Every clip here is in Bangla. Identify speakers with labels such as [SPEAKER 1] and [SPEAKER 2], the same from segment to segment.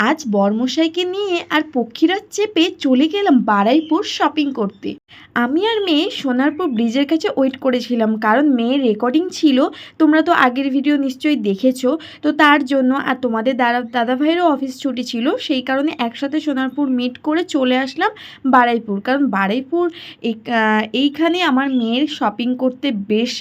[SPEAKER 1] আজ বরমশাইকে নিয়ে আর পক্ষীরাজ চেপে চলে গেলাম বারুইপুর শপিং করতে। আমি আর মেয়ে সোনারপুর ব্রিজের কাছে ওয়েট করেছিলাম, কারণ মেয়ের রেকর্ডিং ছিল। তোমরা তো আগের ভিডিও নিশ্চয়ই দেখেছো। তো তার জন্য আর তোমাদের দাদা ভাইয়েরও অফিস ছুটি ছিল, সেই কারণে একসাথে সোনারপুর মিট করে চলে আসলাম বারুইপুর। কারণ বারুইপুর এইখানে আমার মেয়ের শপিং করতে বেশ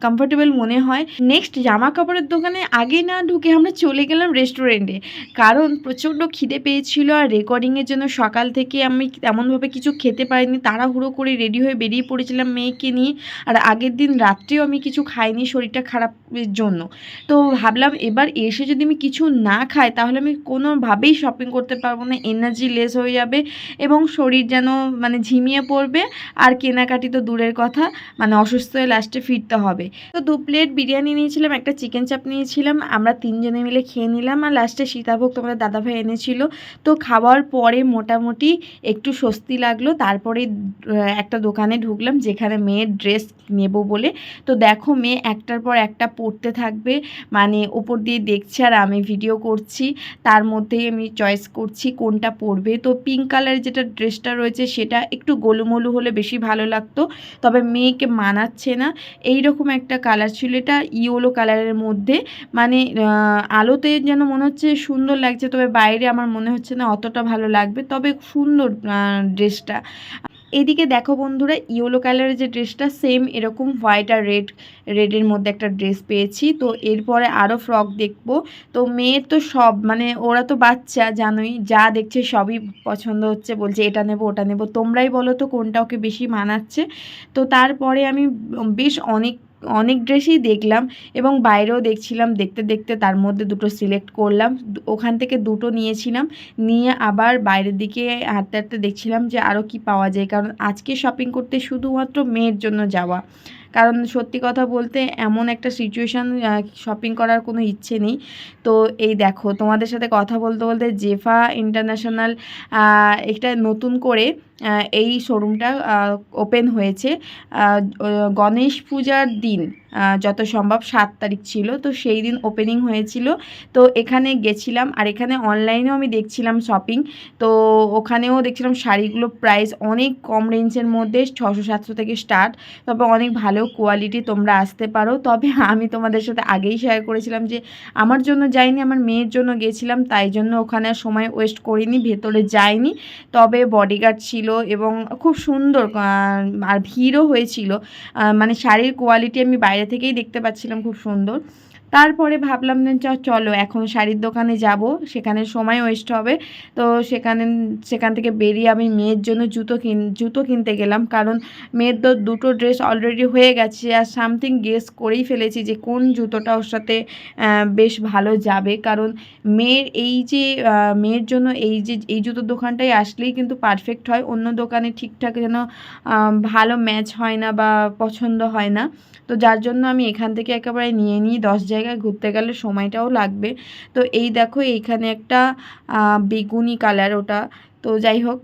[SPEAKER 1] কমফোর্টেবল মনে হয়। নেক্সট জামা কাপড়ের দোকানে আগে না ঢুকে আমরা চলে গেলাম রেস্টুরেন্টে, কারণ প্রচণ্ড খিদে পেয়েছিল। আর রেকর্ডিংয়ের জন্য সকাল থেকে আমি তেমনভাবে কিছু খেতে পারিনি, তাড়াহুড়ো করে রেডি হয়ে বেরিয়ে পড়েছিলাম মেয়েকে নিয়ে। আর আগের দিন রাত্রেও আমি কিছু খাইনি শরীরটা খারাপের জন্য। তো ভাবলাম এবার এসে যদি আমি কিছু না খাই তাহলে আমি কোনোভাবেই শপিং করতে পারবো না, এনার্জি লেস হয়ে যাবে এবং শরীর যেন মানে ঝিমিয়ে পড়বে। আর কেনাকাটি তো দূরের কথা, মানে অসুস্থ হয়ে লাস্টে ফিরতে হবে। তো 2 প্লেট বিরিয়ানি নিয়েছিলাম, একটা চিকেন চাপ নিয়েছিলাম, আমরা 3 জনে মিলে খেয়ে নিলাম। আর লাস্টে সীতাভোগ তোমাদের দাদাভাই এনেছিল। তো খাওয়ার পরে মোটামুটি একটু স্বস্তি লাগলো। তারপরে একটা দোকানে ঢুকলাম যেখানে মেয়ের ড্রেস নেব বলে। তো দেখো মেয়ে একটার পর একটা পরতে থাকবে, মানে ওপর দিয়ে দেখছে আর আমি ভিডিও করছি, তার মধ্যেই আমি চয়েস করছি কোনটা পরবে। তো পিঙ্ক কালারের যেটা ড্রেসটা রয়েছে সেটা একটু গোলুমোলু হলে বেশি ভালো লাগতো, তবে মেয়েকে মানাচ্ছে না। এইরকম একটা কালার ছিল, এটা ইয়েলো কালারের মধ্যে, মানে আলোতে যেন মনে হচ্ছে সুন্দর লাগছে, তবে বাইরে আমার মনে হচ্ছে না অতটা ভালো লাগবে, তবে সুন্দর ড্রেসটা। এদিকে দেখো বন্ধুরা, ইয়েলো কালারের যে ড্রেসটা সেম এরকম হোয়াইট আর রেডের মধ্যে একটা ড্রেস পেয়েছি। তো এরপরে আরও ফ্রক দেখবো। তো মেয়ের তো সব, মানে ওরা তো বাচ্চা জানোই, যা দেখছে সবই পছন্দ হচ্ছে, বলছে এটা নেবো ওটা নেবো। তোমরাই বলো তো কোনটা ওকে বেশি মানাচ্ছে। তো তারপরে আমি বেশ অনেক ড্রেসই দেখলাম এবং বাইরেও দেখছিলাম, দেখতে দেখতে তার মধ্যে দুটো সিলেক্ট করলাম। ওখান থেকে দুটো নিয়েছিলাম, নিয়ে আবার বাইরের দিকে হাঁটতে হাঁটতে দেখছিলাম যে আরও কি পাওয়া যায়, কারণ আজকে শপিং করতে শুধুমাত্র মেয়ের জন্য যাওয়া। কারণ সত্যি কথা বলতে এমন একটা সিচুয়েশান, শপিং করার কোনো ইচ্ছে নেই। তো এই দেখো তোমাদের সাথে কথা বলতে বলতে জেফা ইন্টারন্যাশনাল একটা নতুন করে এই শোরুমটা ওপেন হয়েছে। গণেশ পূজার দিন যত সম্ভব 7 তারিখ ছিল, তো সেই দিন ওপেনিং হয়েছিল। তো এখানে গেছিলাম, আর এখানে অনলাইনেও আমি দেখছিলাম শপিং। তো ওখানেও দেখছিলাম শাড়িগুলো প্রাইস অনেক কম রেঞ্জের মধ্যে, 600-700 থেকে স্টার্ট, তবে অনেক ভালো কোয়ালিটি, তোমরা আসতে পারো। তবে আমি তোমাদের সাথে আগেই শেয়ার করেছিলাম যে আমার জন্য যাইনি, আমার মেয়ের জন্য গেছিলাম, তাই জন্য ওখানে সময় ওয়েস্ট করিনি, ভেতরে যাইনি। তবে বডিগার্ড ছিল এবং খুব সুন্দর, আর ভিড়ও হয়েছিল, মানে শাড়ির কোয়ালিটি আমি বাইরে থেকেই দেখতে পাচ্ছিলাম খুব সুন্দর। তারপরে ভাবলাম যে চলো এখন শাড়ির দোকানে যাব, সেখানে সময় ওয়েস্ট হবে। তো সেখান থেকে বেরিয়ে আমি মেয়ের জন্য জুতো কিনতে গেলাম, কারণ মেয়ের তো দুটো ড্রেস অলরেডি হয়ে গেছে, আর সামথিং গেস করেই ফেলেছি যে কোন জুতোটা ওর সাথে বেশ ভালো যাবে। কারণ মেয়ের জন্য এই জুতোর দোকানটাই আসলেই কিন্তু পারফেক্ট হয়, অন্য দোকানে ঠিকঠাক যেন ভালো ম্যাচ হয় না বা পছন্দ হয় না। তো যার জন্য আমি এখান থেকে একেবারে নিয়ে নিই, 10 জায়গায় ঘুরতে গেলে সময়টাও লাগবে। তো এই দেখো এইখানে একটা বেগুনি কালার, ওটা তো যাই হোক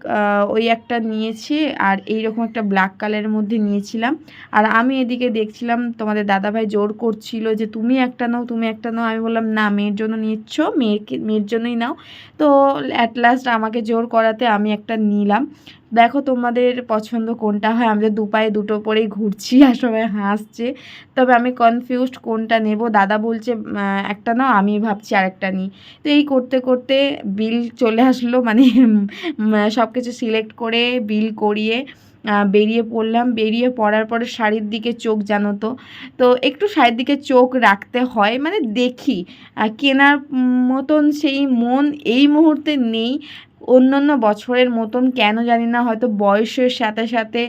[SPEAKER 1] ওই একটা নিয়েছি, আর এইরকম একটা ব্ল্যাক কালারের মধ্যে নিয়েছিলাম। আর আমি এদিকে দেখছিলাম তোমাদের দাদাভাই জোর করছিল যে তুমি একটা নাও তুমি একটা নাও, আমি বললাম না, মেয়ের জন্য নিচ্ছ, মেয়ের জন্যই নাও। তো অ্যাট লাস্ট আমাকে জোর করাতে আমি একটা নিলাম। দেখো তোমাদের পছন্দ কোনটা হয়, আমাদের দুপায়ে দুটো পরেই ঘুরছি আর সবাই হাসছে। তবে আমি কনফিউজড কোনটা নেব, দাদা বলছে একটা নাও, আমি ভাবছি আরেকটা নিই। তো এই করতে করতে বিল চলে আসলো, মানে সব কিছু সিলেক্ট করে বিল করিয়ে বেরিয়ে পড়লাম। বেরিয়ে পড়ার পরে শাড়ির দিকে চোখ, জানো তো, তো একটু শাড়ির দিকে চোখ রাখতে হয়, মানে দেখি, কেনার মতন সেই মন এই মুহূর্তে নেই। অন্য বছরের মতন কেন জানি না, হয়তো বয়সের সাথে সাথে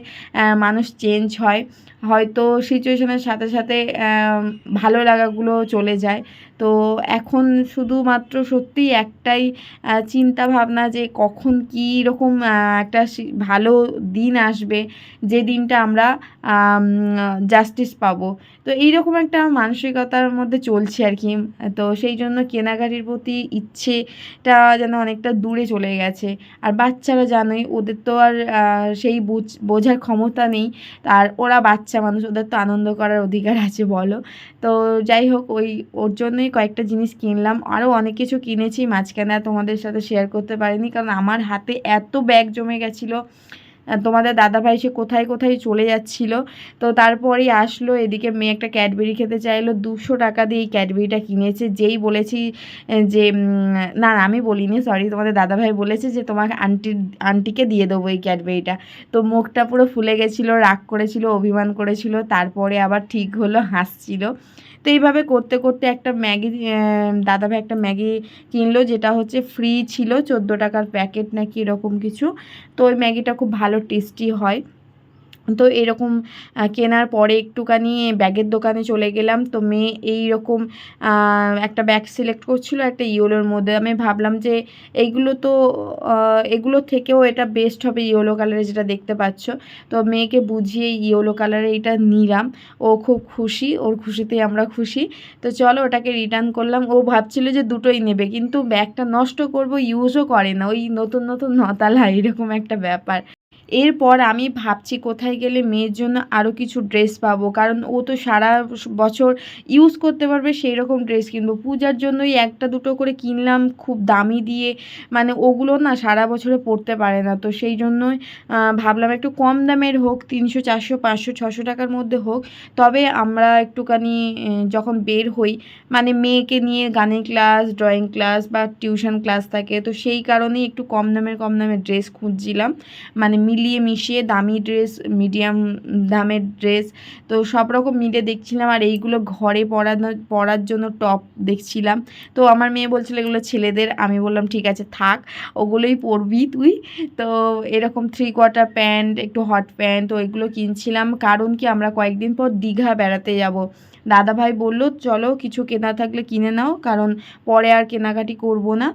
[SPEAKER 1] মানুষ চেঞ্জ হয়, হয়তো সিচুয়েশনের সাথে সাথে ভালো লাগাগুলো চলে যায়। তো এখন শুধুমাত্র সত্যিই একটাই চিন্তা ভাবনা যে কখন কী রকম একটা ভালো দিন আসবে, যে দিনটা আমরা জাস্টিস পাবো। তো এইরকম একটা মানসিকতার মধ্যে চলছে আর কি। তো সেই জন্য কেনাকাটির প্রতি ইচ্ছেটা যেন অনেকটা দূরে চলে গেছে। আর বাচ্চারা জানোই, ওদের তো আর সেই বোঝার ক্ষমতা নেই, আর ওরা বাচ্চা মানুষ, ওদের তো আনন্দ করার অধিকার আছে বলো। তো যাই হোক ওর জন্যই জন্যই কয়েকটা জিনিস কিনলাম, আরও অনেক কিছু কিনেছি মাঝখানে, আর তোমাদের সাথে শেয়ার করতে পারিনি কারণ আমার হাতে এত ব্যাগ জমে গেছিলো। তোমাদের দাদাভাই সে কোথায় কোথায় চলে যাচ্ছিল। তো তারপরেই আসলো, এদিকে মেয়ে একটা ক্যাডবেরি খেতে চাইলো, 200 টাকা দিয়ে এই ক্যাডবেরিটা কিনেছে। যেই বলেছি যে না আমি বলিনি, সরি, তোমাদের দাদাভাই বলেছে যে তোমাকে আন্টিকে দিয়ে দেবো এই ক্যাডবেরিটা। তো মুখটা পুরো ফুলে গেছিলো, রাগ করেছিল, অভিমান করেছিল, তারপরে আবার ঠিক হলো, হাসছিল। তো এইভাবে করতে করতে একটা ম্যাগি, দাদাভাই একটা ম্যাগি কিনলো, যেটা হচ্ছে ফ্রি ছিল, 14 টাকার প্যাকেট নাকি এরকম কিছু। তো ওই ম্যাগিটা খুব ভালো টেস্টি হয়। তো এরকম কেনার পরে একটুখানি ব্যাগের দোকানে চলে গেলাম। তো মেয়ে এইরকম একটা ব্যাগ সিলেক্ট করছিল একটা ইয়েলোর মধ্যে। আমি ভাবলাম যে এইগুলো তো এগুলোর থেকেও এটা বেস্ট হবে, ইয়েলো কালারের যেটা দেখতে পাচ্ছ। তো মেয়েকে বুঝিয়ে ইয়েলো কালারে এটা নিলাম, ও খুব খুশি, ওর খুশিতেই আমরা খুশি। তো চলো ওটাকে রিটার্ন করলাম। ও ভাবছিল যে দুটোই নেবে, কিন্তু ব্যাগটা নষ্ট করব, ইউজও করে না, ওই নতুন নতুন নতালা এরকম একটা ব্যাপার। এরপর আমি ভাবছি কোথায় গেলে মেয়ের জন্য আরও কিছু ড্রেস পাবো, কারণ ও তো সারা বছর ইউজ করতে পারবে সেই রকম ড্রেস কিনবো। পূজার জন্যই একটা দুটো করে কিনলাম খুব দামি দিয়ে, মানে ওগুলো না সারা বছরে পরতে পারে না। তো সেই জন্যই ভাবলাম একটু কম দামের হোক, 300 400 500 600 টাকার মধ্যে হোক, তবে আমরা একটুখানি যখন বের হই, মানে মেয়েকে নিয়ে গানের ক্লাস, ড্রয়িং ক্লাস বা টিউশন ক্লাস থাকে, তো সেই কারণেই একটু কম দামের ড্রেস খুঁজছিলাম, মানে মিলিয়ে মিশিয়ে দামি ড্রেস, মিডিয়াম দামের ড্রেস, তো সব রকম মিলে দেখছিলাম। আর এইগুলো ঘরে পরার জন্য টপ দেখছিলাম। তো আমার মেয়ে বলছিল এগুলো ছেলেদের, আমি বললাম ঠিক আছে থাক, ওগুলোই পরবি তুই। তো এরকম 3/4 প্যান্ট, একটু হট প্যান্ট, তো এগুলো কিনছিলাম। কারণ কি আমরা কয়েকদিন পর দীঘা বেড়াতে যাব। দাদাভাই বলল চলো কিছু কেনা থাকলে কিনে নাও, কারণ পরে আর কেনাকাটি করব না,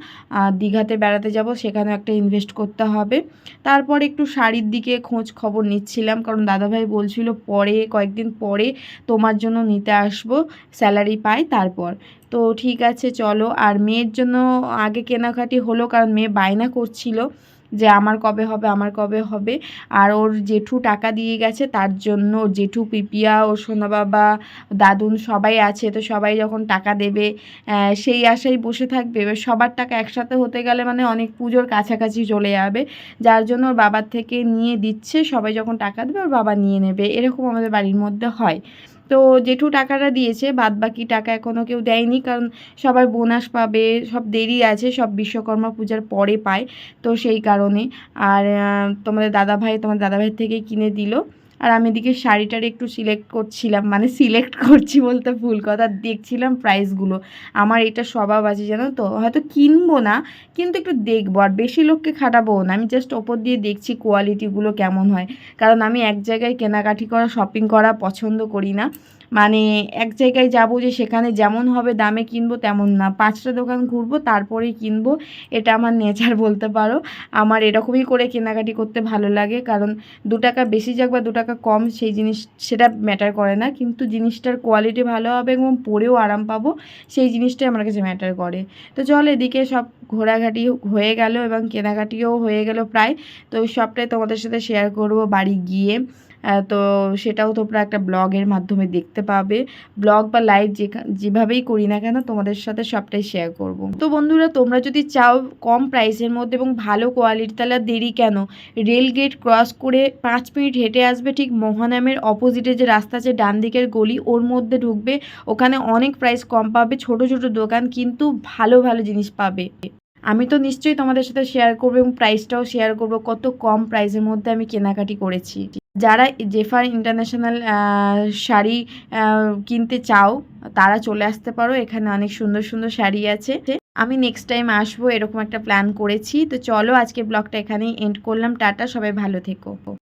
[SPEAKER 1] দীঘাতে বেড়াতে যাব, সেখানে একটা ইনভেস্ট করতে হবে। তারপর একটু শাড়ির দিকে খোঁজ খবর নিচ্ছিলাম, কারণ দাদাভাই বলছিল পরে কয়েকদিন পরে তোমার জন্য নিতে আসবো, স্যালারি পাই তারপর। তো ঠিক আছে চলো। আর মেয়ের জন্য আগে কেনাকাটি হলো, কারণ মেয়ে বায়না করছিল যে আমার কবে হবে, আমার কবে হবে। আর ওর জেঠু টাকা দিয়ে গেছে, তার জন্য ওর জেঠু, পিপিয়া, ওর সোনা বাবা, দাদুন সবাই আছে। তো সবাই যখন টাকা দেবে সেই আশায় বসে থাকবে। এবার সবার টাকা একসাথে হতে গেলে মানে অনেক পুজোর কাছাকাছি চলে যাবে, যার জন্য ওর বাবার থেকে নিয়ে দিচ্ছে। সবাই যখন টাকা দেবে ওর বাবা নিয়ে নেবে, এরকম আমাদের বাড়ির মধ্যে হয়। তো জেঠু টাকাটা দিয়েছে, বাদ বাকি টাকা এখনও কেউ দেয়নি, কারণ সবার বোনাস পাবে, সব দেরি আছে, সব বিশ্বকর্মা পূজার পরে পায়। তো সেই কারণে। আর তোমাদের দাদাভাই থেকেই কিনে দিল। আর আমি এদিকে শাড়িটার একটু সিলেক্ট করছিলাম, মানে সিলেক্ট করছি বলতে ভুল কথা, দেখছিলাম প্রাইসগুলো। আমার এটা স্বভাব আছে জানো তো, হয়তো কিনবো না কিন্তু একটু দেখবো, আর বেশি লোককে খাটাবো না, আমি জাস্ট ওপর দিয়ে দেখছি কোয়ালিটিগুলো কেমন হয়। কারণ আমি এক জায়গায় কেনাকাটি করা, শপিং করা পছন্দ করি না। মানে এক জায়গায় যাব যে সেখানে যেমন হবে দামে কিনবো তেমন না, 5টা দোকান ঘুরবো তারপরেই কিনবো, এটা আমার নেচার বলতে পারো। আমার এরকমই করে কেনাকাটি করতে ভালো লাগে, কারণ 2 টাকা বেশি যাক বা 2 টাকা কম সেই জিনিস সেটা ম্যাটার করে না, কিন্তু জিনিসটার কোয়ালিটি ভালো হবে এবং পরেও আরাম পাবো, সেই জিনিসটাই আমার কাছে ম্যাটার করে। তো চল এদিকে সব ঘোরাঘাটি হয়ে গেল এবং কেনাকাটিও হয়ে গেল প্রায়। তো সবটাই তোমাদের সাথে শেয়ার করব বাড়ি গিয়ে। তো সেটাও তোমরা একটা ব্লগের মাধ্যমে দেখতে পাবে, ব্লগ বা লাইভ যেভাবেই করি না কেন তোমাদের সাথে সবটাই শেয়ার করব। তো বন্ধুরা তোমরা যদি চাও কম প্রাইসের মধ্যে এবং ভালো কোয়ালিটি, তাহলে দেরি কেন, রেল গেট ক্রস করে 5 মিনিট হেঁটে আসবে, ঠিক মহানামের অপোজিটে যে রাস্তা আছে ডান দিকের গলি, ওর মধ্যে ঢুকবে, ওখানে অনেক প্রাইস কম পাবে, ছোট ছোট দোকান কিন্তু ভালো ভালো জিনিস পাবে। আমি তো নিশ্চয়ই তোমাদের সাথে শেয়ার করবো এবং প্রাইসটাও শেয়ার করব, কত কম প্রাইসের মধ্যে আমি কেনাকাটি করেছি। যারা জেফার ইন্টারন্যাশনাল শাড়ি কিনতে চাও তারা চলে আসতে পারো, এখানে অনেক সুন্দর সুন্দর শাড়ি আছে। আমি নেক্সট টাইম আসবো এরকম একটা প্ল্যান করেছি। তো চলো আজকে ব্লগটা এখানেই এন্ড করলাম, টাটা, সবাই ভালো থেকো।